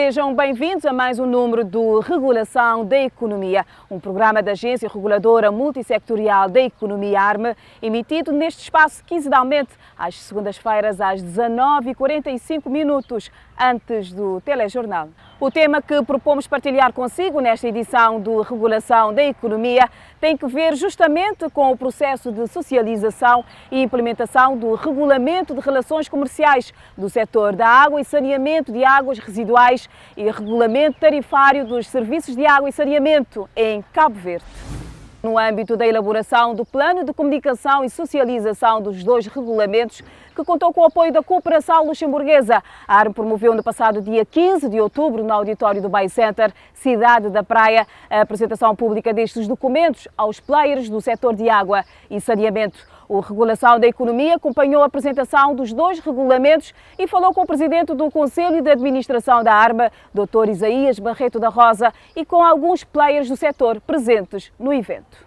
Sejam bem-vindos a mais um número do Regulação da Economia, um programa da Agência Reguladora Multissectorial da Economia ARME, emitido neste espaço quinzenalmente, às segundas-feiras, às 19h45, antes do telejornal. O tema que propomos partilhar consigo nesta edição do Regulação da Economia tem que ver justamente com o processo de socialização e implementação do Regulamento de Relações Comerciais do setor da água e saneamento de águas residuais e Regulamento Tarifário dos Serviços de Água e Saneamento em Cabo Verde. No âmbito da elaboração do Plano de Comunicação e Socialização dos dois regulamentos, que contou com o apoio da cooperação luxemburguesa, a ARME promoveu no passado dia 15 de outubro, no auditório do Bay Center, Cidade da Praia, a apresentação pública destes documentos aos players do setor de água e saneamento. O Regulação da Economia acompanhou a apresentação dos dois regulamentos e falou com o presidente do Conselho de Administração da ARME, Dr. Isaías Barreto da Rosa, e com alguns players do setor presentes no evento.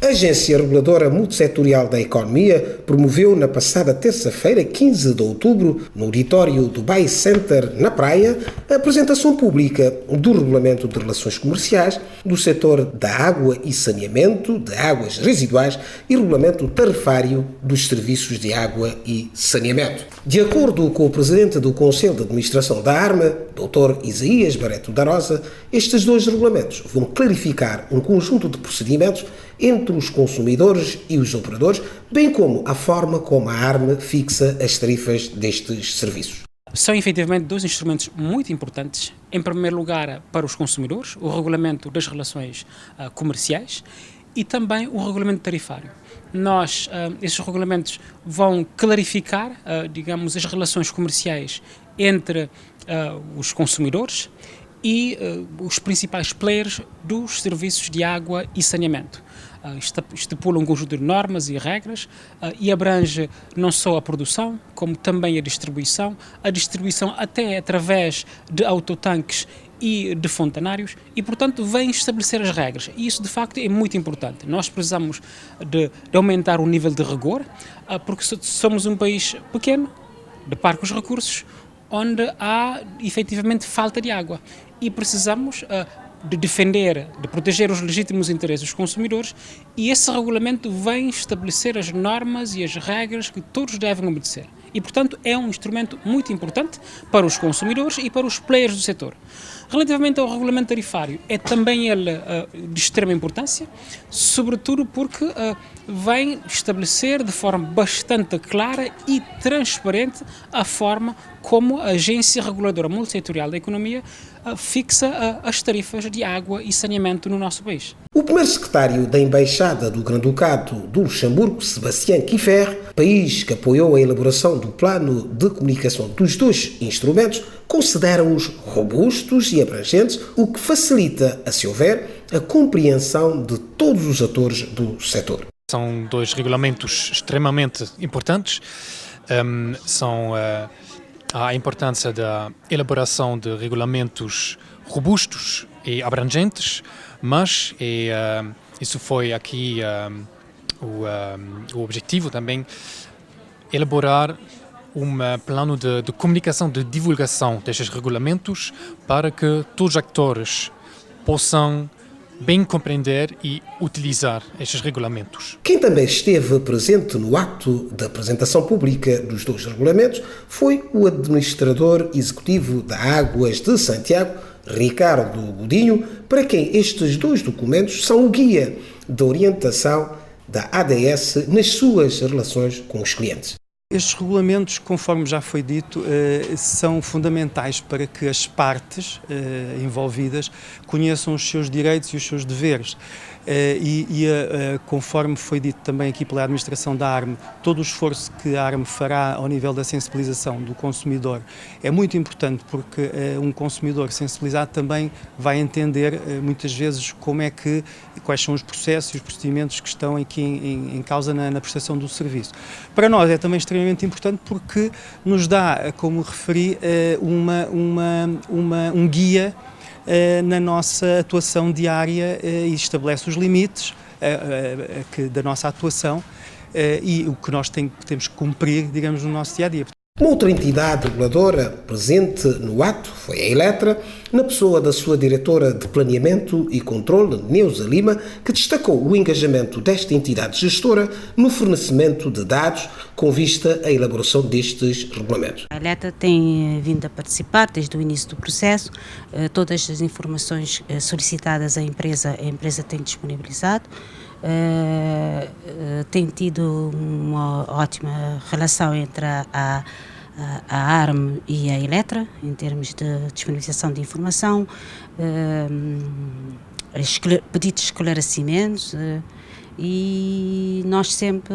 A Agência Reguladora Multissetorial da Economia promoveu na passada terça-feira, 15 de outubro, no auditório do Bay Center, na Praia, a apresentação pública do Regulamento de Relações Comerciais do setor da água e saneamento de águas residuais e Regulamento Tarifário dos Serviços de Água e Saneamento. De acordo com o presidente do Conselho de Administração da ARME, Dr. Isaías Barreto da Rosa, estes dois regulamentos vão clarificar um conjunto de procedimentos entre os consumidores e os operadores, bem como a forma como a ARME fixa as tarifas destes serviços. São efetivamente dois instrumentos muito importantes. Em primeiro lugar, para os consumidores, o regulamento das relações comerciais e também o regulamento tarifário. Esses regulamentos vão clarificar, digamos, as relações comerciais entre os consumidores e os principais players dos serviços de água e saneamento. Estipula um conjunto de normas e regras e abrange não só a produção, como também a distribuição até através de autotanques e de fontanários e, portanto, vem estabelecer as regras. E isso, de facto, é muito importante. Nós precisamos de aumentar o nível de rigor, porque somos um país pequeno, de parcos recursos, onde há, efetivamente, falta de água. E precisamos de defender, de proteger os legítimos interesses dos consumidores, e esse regulamento vem estabelecer as normas e as regras que todos devem obedecer. E, portanto, é um instrumento muito importante para os consumidores e para os players do setor. Relativamente ao regulamento tarifário, é também ele de extrema importância, sobretudo porque vem estabelecer de forma bastante clara e transparente a forma como a Agência Reguladora Multissetorial da Economia fixa as tarifas de água e saneamento no nosso país. O primeiro secretário da Embaixada do Grande-Ducado do Luxemburgo, Sebastián Kiefer, país que apoiou a elaboração do plano de comunicação dos dois instrumentos, considera-os robustos e abrangentes, o que facilita, a seu ver, a compreensão de todos os atores do setor. São dois regulamentos extremamente importantes. A importância da elaboração de regulamentos robustos e abrangentes, mas isso foi aqui o objetivo também, elaborar um plano de comunicação, de divulgação destes regulamentos para que todos os atores possam bem compreender e utilizar estes regulamentos. Quem também esteve presente no ato da apresentação pública dos dois regulamentos foi o administrador executivo da Águas de Santiago, Ricardo Godinho, para quem estes dois documentos são o guia de orientação da ADS nas suas relações com os clientes. Estes regulamentos, conforme já foi dito, são fundamentais para que as partes envolvidas conheçam os seus direitos e os seus deveres. Conforme foi dito também aqui pela administração da ARME, todo o esforço que a ARME fará ao nível da sensibilização do consumidor é muito importante, porque um consumidor sensibilizado também vai entender muitas vezes quais são os processos e os procedimentos que estão aqui em causa na prestação do serviço. Para nós é também extremamente importante porque nos dá, como referi, um guia na nossa atuação diária e estabelece os limites da nossa atuação e o que nós temos que cumprir, digamos, no nosso dia-a-dia. Uma outra entidade reguladora presente no ato foi a Eletra, na pessoa da sua diretora de Planeamento e Controle, Neuza Lima, que destacou o engajamento desta entidade gestora no fornecimento de dados com vista à elaboração destes regulamentos. A Eletra tem vindo a participar desde o início do processo. Todas as informações solicitadas à empresa, a empresa tem disponibilizado. Tem tido uma ótima relação entre a ARM e a Eletra, em termos de disponibilização de informação, pedidos de esclarecimentos, e nós sempre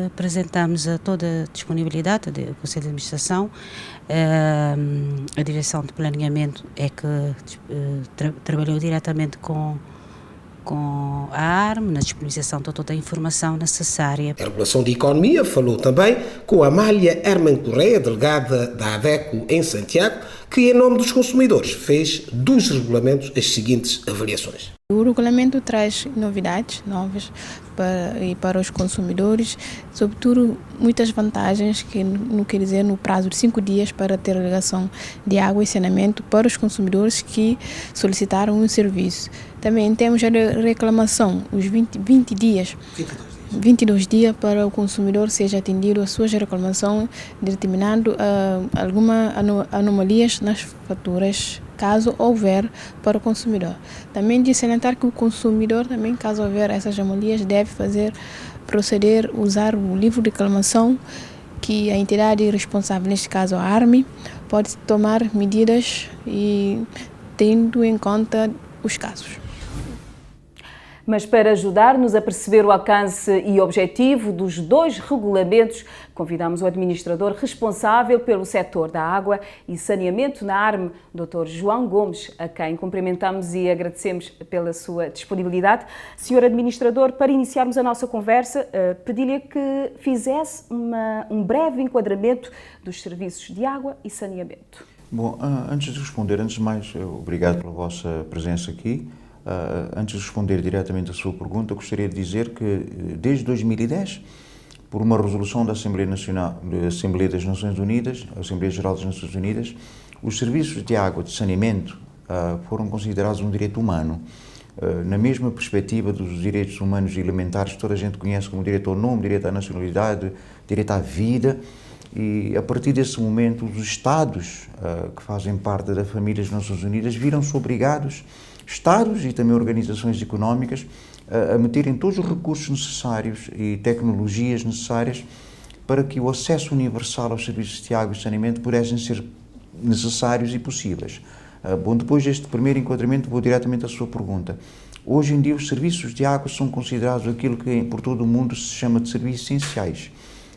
apresentamos a toda a disponibilidade do Conselho de Administração. A Direção de Planeamento é que trabalhou diretamente com a ARM na disponibilização de toda a informação necessária. A Regulação de Economia falou também com a Amália Herman Correia, delegada da ADECO em Santiago, que em nome dos consumidores fez dos regulamentos as seguintes avaliações. O regulamento traz novidades novas para os consumidores, sobretudo muitas vantagens, que não quer dizer no prazo de 5 dias para ter ligação de água e saneamento para os consumidores que solicitaram um serviço. Também temos a reclamação, os 22 dias para o consumidor seja atendido a suas reclamações, determinando alguma anomalias nas faturas, caso houver, para o consumidor. Também de salientar que o consumidor, também, caso houver essas anomalias, deve usar o livro de reclamação, que a entidade responsável, neste caso a ARM, pode tomar medidas e tendo em conta os casos. Mas para ajudar-nos a perceber o alcance e objetivo dos 2 regulamentos, convidamos o administrador responsável pelo setor da água e saneamento na ARM, Dr. João Gomes, a quem cumprimentamos e agradecemos pela sua disponibilidade. Senhor administrador, para iniciarmos a nossa conversa, pedi-lhe que fizesse um breve enquadramento dos serviços de água e saneamento. Bom, antes de responder, antes de mais, obrigado pela vossa presença aqui. Antes de responder diretamente à sua pergunta, gostaria de dizer que desde 2010, por uma resolução da Assembleia das Nações Unidas, a Assembleia Geral das Nações Unidas, os serviços de água e de saneamento foram considerados um direito humano. Na mesma perspectiva dos direitos humanos elementares que toda a gente conhece como direito ao nome, direito à nacionalidade, direito à vida, e a partir desse momento os Estados que fazem parte da família das Nações Unidas viram-se obrigados, Estados e também organizações económicas, a meterem todos os recursos necessários e tecnologias necessárias para que o acesso universal aos serviços de água e saneamento pudessem ser necessários e possíveis. Bom, depois deste primeiro enquadramento, vou diretamente à sua pergunta. Hoje em dia, os serviços de água são considerados aquilo que por todo o mundo se chama de serviços essenciais.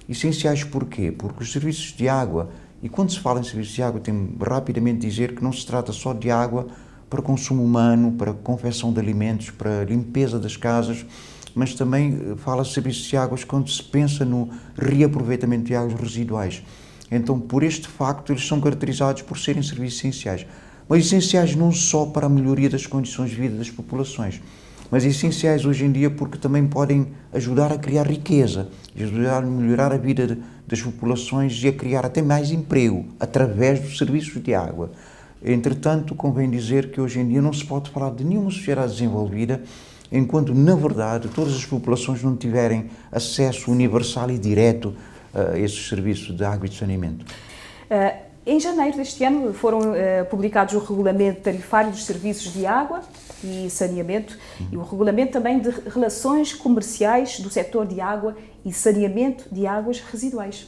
Essenciais porquê? Porque os serviços de água, e quando se fala em serviços de água, tenho rapidamente dizer que não se trata só de água para consumo humano, para confecção de alimentos, para limpeza das casas, mas também fala-se de serviços de águas quando se pensa no reaproveitamento de águas residuais. Então, por este facto, eles são caracterizados por serem serviços essenciais. Mas essenciais não só para a melhoria das condições de vida das populações, mas essenciais hoje em dia porque também podem ajudar a criar riqueza, ajudar a melhorar a vida das populações e a criar até mais emprego através dos serviços de água. Entretanto, convém dizer que hoje em dia não se pode falar de nenhuma sociedade desenvolvida enquanto, na verdade, todas as populações não tiverem acesso universal e direto a esses serviços de água e de saneamento. Em janeiro deste ano foram publicados o Regulamento Tarifário dos Serviços de Água e Saneamento e o Regulamento também de Relações Comerciais do Setor de Água e Saneamento de Águas Residuais.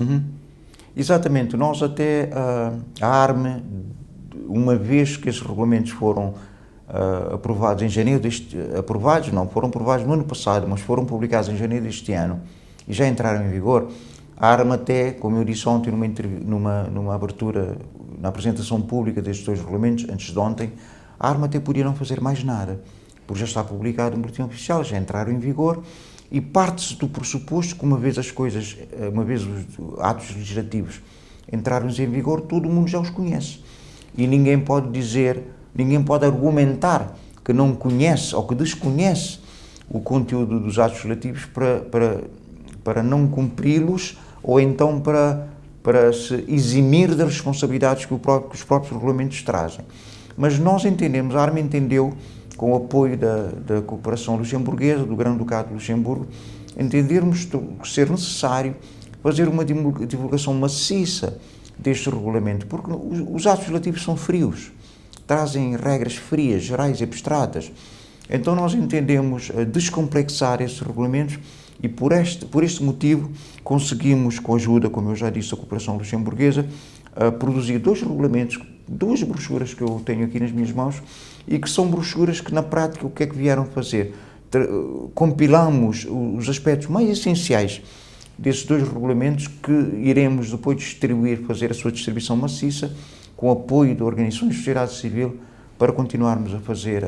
Exatamente. Nós até a ARM, uma vez que esses regulamentos foram aprovados em janeiro foram aprovados no ano passado, mas foram publicados em janeiro deste ano e já entraram em vigor, a ARM até, como eu disse ontem numa abertura, na apresentação pública destes 2 regulamentos, antes de ontem, a ARM até podia não fazer mais nada, porque já está publicado no boletim oficial, já entraram em vigor e parte-se do pressuposto que uma vez os atos legislativos entraram em vigor, todo o mundo já os conhece. E ninguém pode argumentar que não conhece ou que desconhece o conteúdo dos atos legislativos para não cumpri-los ou então para para se eximir das responsabilidades que os próprios regulamentos trazem. Mas nós entendemos, a ARMA entendeu, com o apoio da cooperação luxemburguesa, do Grão-Ducado de Luxemburgo, entendermos ser necessário fazer uma divulgação maciça deste regulamento, porque os atos legislativos são frios, trazem regras frias, gerais e abstratas. Então nós entendemos descomplexar esses regulamentos e por este motivo conseguimos, com a ajuda, como eu já disse, da cooperação luxemburguesa, produzir 2 regulamentos, 2 brochuras que eu tenho aqui nas minhas mãos e que são brochuras que na prática o que é que vieram fazer? Compilamos os aspectos mais essenciais desses 2 regulamentos que iremos depois distribuir, fazer a sua distribuição maciça com o apoio de organizações de sociedade civil para continuarmos a fazer,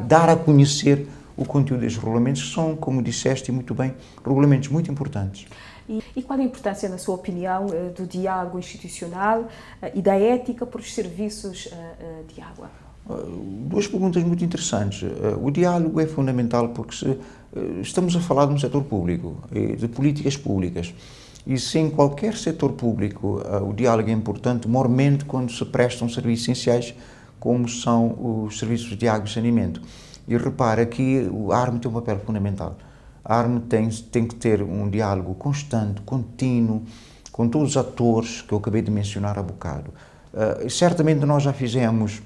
dar a conhecer o conteúdo destes regulamentos, que são, como disseste muito bem, regulamentos muito importantes. E qual a importância, na sua opinião, do diálogo institucional e da ética para os serviços de água? 2 perguntas muito interessantes. O diálogo é fundamental porque estamos a falar de um setor público, de políticas públicas. E se em qualquer setor público o diálogo é importante, mormente quando se prestam serviços essenciais, como são os serviços de água e saneamento. E repara que a ARMA tem um papel fundamental. A ARMA tem que ter um diálogo constante, contínuo, com todos os atores que eu acabei de mencionar há bocado. Certamente nós já fizemos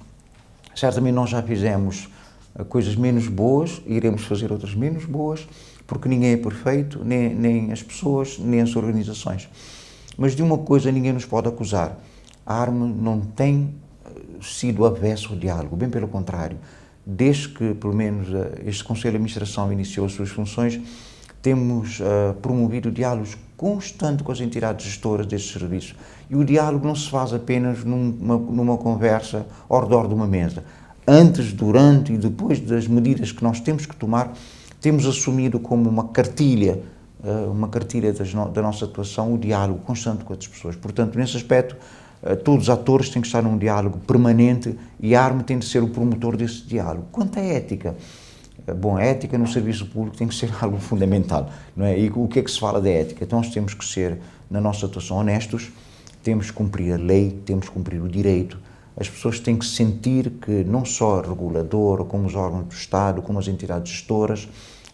coisas menos boas, iremos fazer outras menos boas, porque ninguém é perfeito, nem as pessoas, nem as organizações. Mas de uma coisa ninguém nos pode acusar. A ARMA não tem sido avesso ao diálogo, bem pelo contrário. Desde que, pelo menos, este Conselho de Administração iniciou as suas funções, temos promovido diálogos constantes com as entidades gestoras destes serviços. E o diálogo não se faz apenas numa conversa ao redor de uma mesa. Antes, durante e depois das medidas que nós temos que tomar, temos assumido como uma cartilha da nossa atuação, o diálogo constante com as pessoas. Portanto, nesse aspecto, todos os atores têm que estar num diálogo permanente e a ARMA tem de ser o promotor desse diálogo. Quanto à ética, bom, a ética no serviço público tem que ser algo fundamental, não é? E o que é que se fala da ética? Então nós temos que ser, na nossa atuação, honestos, temos que cumprir a lei, temos que cumprir o direito. As pessoas têm que sentir que não só a reguladora, como os órgãos do Estado, como as entidades gestoras,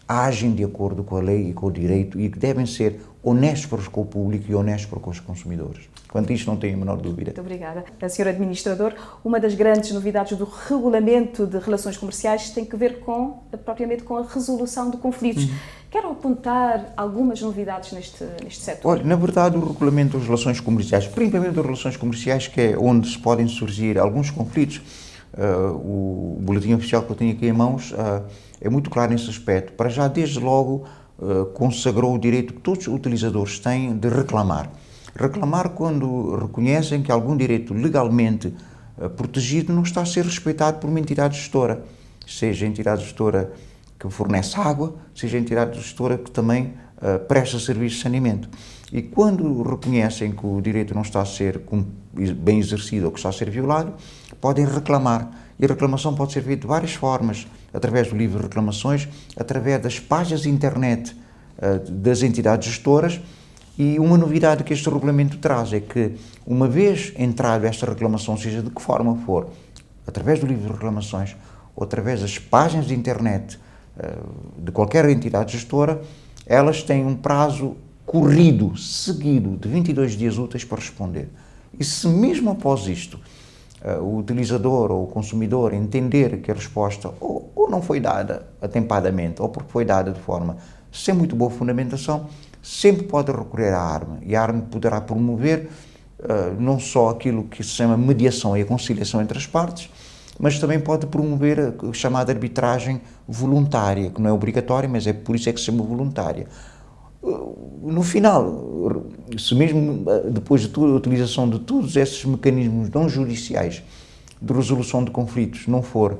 agem de acordo com a lei e com o direito e que devem ser honestos para com o público e honestos para com os consumidores. Quanto a isto não tenho a menor dúvida. Muito obrigada. Sr. Administrador, uma das grandes novidades do Regulamento de Relações Comerciais tem que ver propriamente com a resolução de conflitos. Quero apontar algumas novidades neste setor. Olha, na verdade, o Regulamento das Relações Comerciais, principalmente das relações comerciais, que é onde se podem surgir alguns conflitos, o boletim oficial que eu tenho aqui em mãos é muito claro nesse aspecto. Para já, desde logo, consagrou o direito que todos os utilizadores têm de reclamar. Reclamar quando reconhecem que algum direito legalmente protegido não está a ser respeitado por uma entidade gestora, seja a entidade gestora que fornece água, seja a entidade gestora que também presta serviço de saneamento. E quando reconhecem que o direito não está a ser bem exercido ou que está a ser violado, podem reclamar. E a reclamação pode ser feita de várias formas, através do livro de reclamações, através das páginas de internet das entidades gestoras. E uma novidade que este regulamento traz é que, uma vez entrada esta reclamação, seja de que forma for, através do livro de reclamações ou através das páginas de internet de qualquer entidade gestora, elas têm um prazo corrido, seguido, de 22 dias úteis para responder. E se mesmo após isto o utilizador ou o consumidor entender que a resposta ou não foi dada atempadamente ou porque foi dada de forma sem muito boa fundamentação, sempre pode recorrer à ARMA. E a ARMA poderá promover não só aquilo que se chama mediação e a conciliação entre as partes, mas também pode promover a chamada arbitragem voluntária, que não é obrigatória, mas é por isso é que se chama voluntária. No final, se mesmo depois da utilização de todos esses mecanismos não judiciais de resolução de conflitos não for,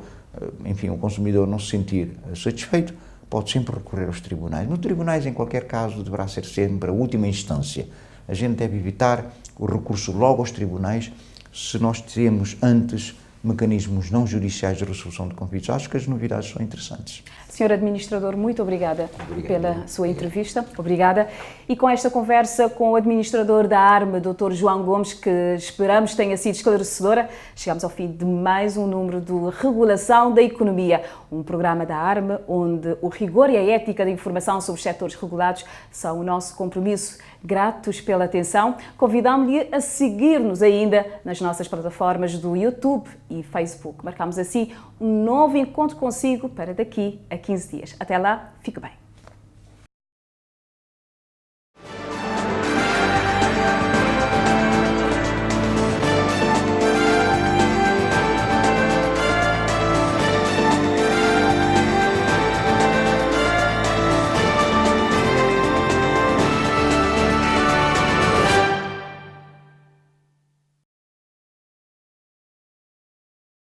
enfim, o consumidor não se sentir satisfeito, pode sempre recorrer aos tribunais. Nos tribunais, em qualquer caso, deverá ser sempre a última instância. A gente deve evitar o recurso logo aos tribunais se nós temos antes mecanismos não judiciais de resolução de conflitos. Acho que as novidades são interessantes. Senhor Administrador, muito obrigada pela sua entrevista. Obrigada. E com esta conversa com o Administrador da ARME, Dr. João Gomes, que esperamos tenha sido esclarecedora, chegamos ao fim de mais um número do Regulação da Economia, um programa da ARME onde o rigor e a ética da informação sobre os setores regulados são o nosso compromisso. Gratos pela atenção, convidamos-lhe a seguir-nos ainda nas nossas plataformas do YouTube e Facebook. Marcamos assim um novo encontro consigo para daqui a 15 dias. Até lá, fique bem.